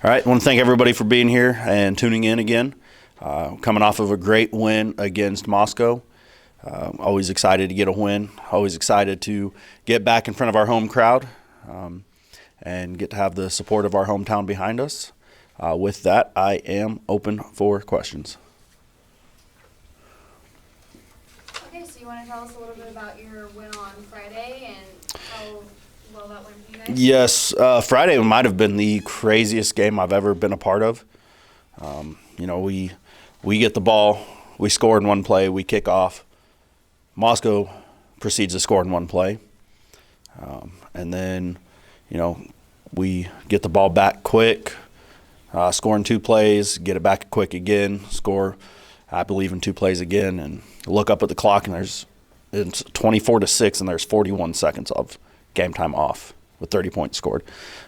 All right, I want to thank everybody for being here and tuning in again. Coming off of a great win against Moscow. Always excited to get a win. Always excited to get back in front of our home crowd and get to have the support of our hometown behind us. With that, I am open for questions. Okay, so you want to tell us a little bit about your win on Friday and how well that went for you guys? Yes, Friday might have been the craziest game I've ever been a part of. We get the ball, we score in one play, we kick off. Moscow proceeds to score in one play. And then, we get the ball back quick, score in two plays, get it back quick again, score, I believe, in two plays again, and look up at the clock, and it's 24-6, and there's 41 seconds of game time off with 30 points scored.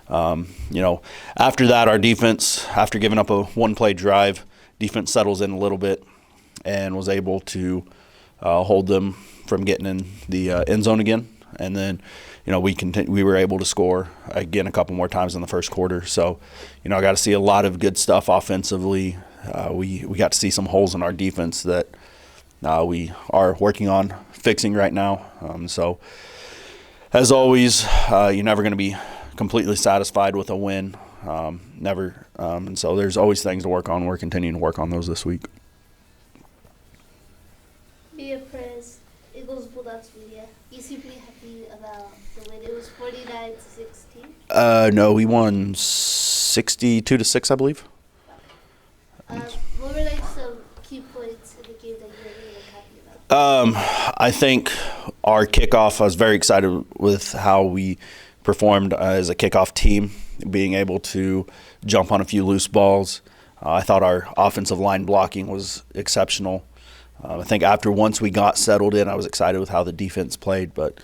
After that, our defense, after giving up a one-play drive, defense settles in a little bit and was able to hold them from getting in the end zone again. And then, we were able to score again a couple more times in the first quarter. So, I got to see a lot of good stuff offensively. We got to see some holes in our defense that we are working on fixing right now. So, as always, you're never going to be completely satisfied with a win. Never. And so there's always things to work on. We're continuing to work on those this week. Via press, Ingalls Bulldogs media. You seem pretty happy about the win. It was 49-16. No, we won 62-6, I believe. What were some key points in the game that you were really happy about? I think our kickoff, I was very excited with how we performed as a kickoff team, being able to jump on a few loose balls. I thought our offensive line blocking was exceptional. I think once we got settled in, I was excited with how the defense played. But,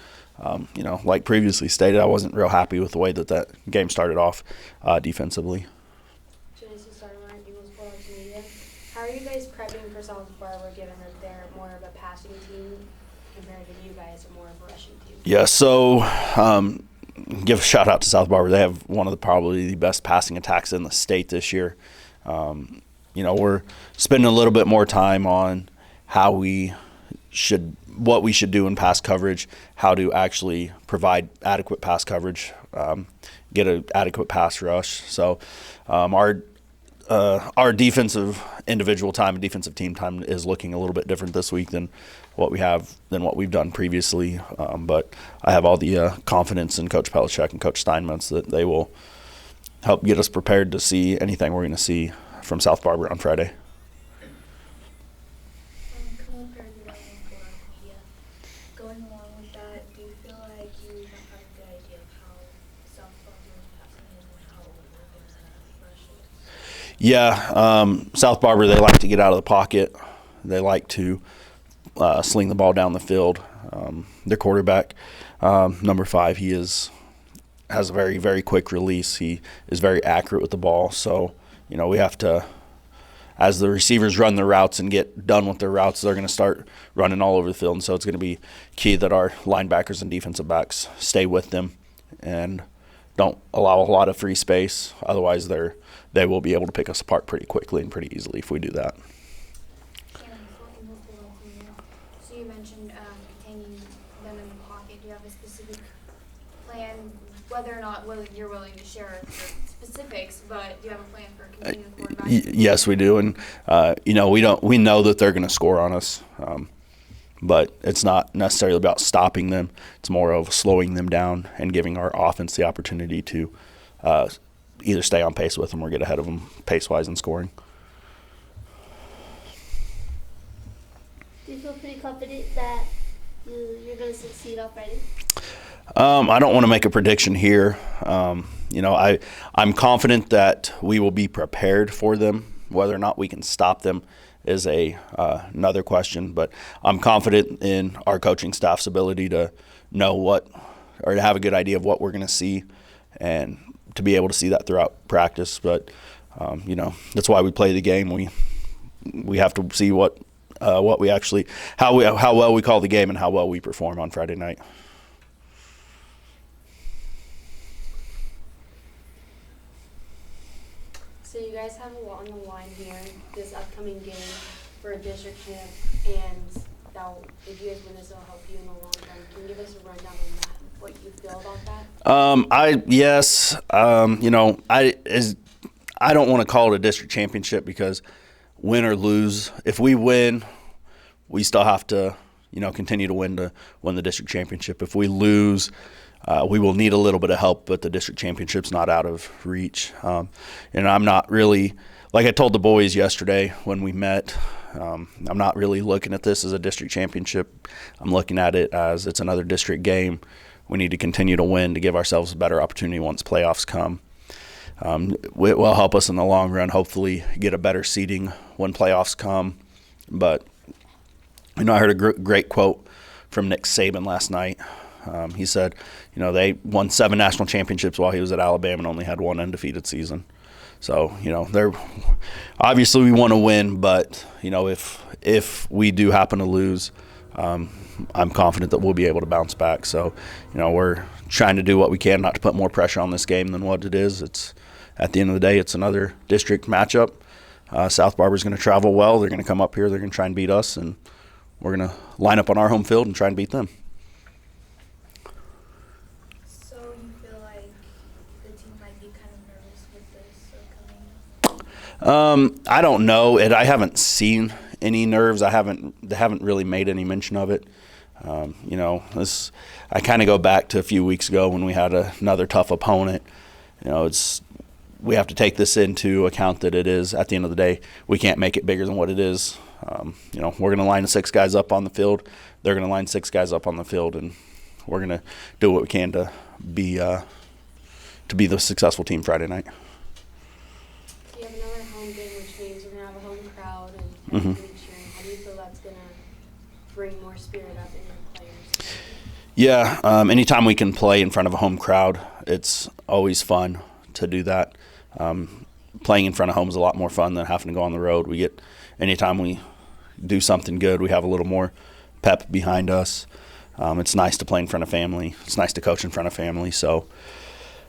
like previously stated, I wasn't real happy with the way that game started off defensively. How are you guys prepping for South Barbara, given that they're more of a passing team compared to you guys are more of a rushing team? Yeah, so give a shout out to South Barbara. They have one of probably the best passing attacks in the state this year. We're spending a little bit more time on what we should do in pass coverage, how to actually provide adequate pass coverage, get an adequate pass rush. So our defensive individual time and defensive team time is looking a little bit different this week than what we've done previously. But I have all the confidence in Coach Belichick and Coach Steinmetz that they will help get us prepared to see anything we're going to see from South Barbara on Friday. Going along with that, do you feel like you have a good idea of how South Barbara's passing is and how we're going to rush it? Yeah, South Barbara, they like to get out of the pocket. They like to sling the ball down the field. Their quarterback, number 5, he has a very, very quick release. He is very accurate with the ball. So, we have to, as the receivers run their routes and get done with their routes, they're going to start running all over the field. And so it's going to be key that our linebackers and defensive backs stay with them and don't allow a lot of free space. Otherwise, they will be able to pick us apart pretty quickly and pretty easily if we do that. So you mentioned containing them in the pocket. Do you have a specific plan, whether or not you're willing to share specifics, but do you have a plan for containing the quarterback? Yes, we do. And, we know that they're going to score on us. But it's not necessarily about stopping them. It's more of slowing them down and giving our offense the opportunity to either stay on pace with them or get ahead of them pace-wise in scoring. Do you feel pretty confident that you're going to succeed on Friday? I don't want to make a prediction here. I'm confident that we will be prepared for them. Whether or not we can stop them is another question. But I'm confident in our coaching staff's ability to know to have a good idea of what we're going to see and to be able to see that throughout practice. But, that's why we play the game. We have to see how well we call the game and how well we perform on Friday night. So you guys have a lot on the line here, this upcoming game for a district champ, and if you guys win this, it'll help you in the long run. Can you give us a rundown on that, what you feel about that? I don't want to call it a district championship because win or lose, if we win, we still have to, continue to win the district championship. If we lose, we will need a little bit of help, but the district championship's not out of reach. And I'm not really, like I told the boys yesterday when we met, I'm not really looking at this as a district championship. I'm looking at it as it's another district game. We need to continue to win to give ourselves a better opportunity once playoffs come. It will help us in the long run, hopefully get a better seeding when playoffs come. But, I heard a great quote from Nick Saban last night. He said, they won 7 national championships while he was at Alabama and only had 1 undefeated season. So, they're obviously we want to win, but, if we do happen to lose, I'm confident that we'll be able to bounce back. So, we're trying to do what we can not to put more pressure on this game than what it is. It's at the end of the day, it's another district matchup. South Barber's going to travel well. They're going to come up here. They're going to try and beat us, and we're going to line up on our home field and try and beat them. So you feel like the team might be kind of nervous with this coming? I don't know. I haven't seen any nerves. They haven't really made any mention of it. I kind of go back to a few weeks ago when we had another tough opponent. We have to take this into account that it is, at the end of the day, we can't make it bigger than what it is. We're going to line 6 guys up on the field. They're going to line 6 guys up on the field, and we're going to do what we can to be the successful team Friday night. You have another home game, which means we're going to have a home crowd and Mm-hmm. cheering. How do you feel that's going to bring more spirit up in your players? Yeah, anytime we can play in front of a home crowd, it's always fun to do that. Playing in front of home is a lot more fun than having to go on the road. Anytime we do something good, we have a little more pep behind us. It's nice to play in front of family. It's nice to coach in front of family. So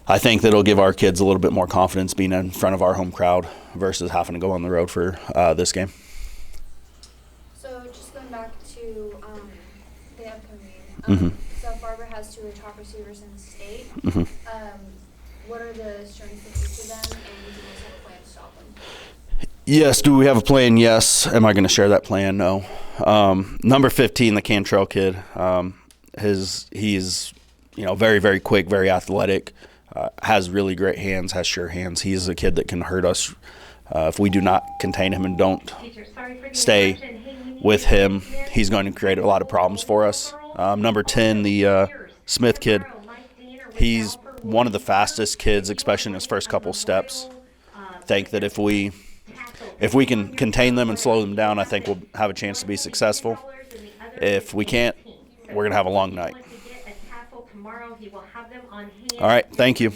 I think that it'll give our kids a little bit more confidence being in front of our home crowd versus having to go on the road for this game. So just going back to the upcoming Mm-hmm. game, South Barber has 2 of the top receivers in the state. Mm-hmm. What are the strengths of each of them, and do you guys have a plan to stop them? Yes. Do we have a plan? Yes. Am I going to share that plan? No. Number 15, the Cantrell kid, he's very, very quick, very athletic, has really great hands, has sure hands. He's a kid that can hurt us if we do not contain him and don't stay with him. He's going to create a lot of problems for us. Number 10, the Smith kid, he's one of the fastest kids, especially in his first couple steps. Think that if we can contain them and slow them down, I think we'll have a chance to be successful. If we can't, we're going to have a long night. All right, thank you.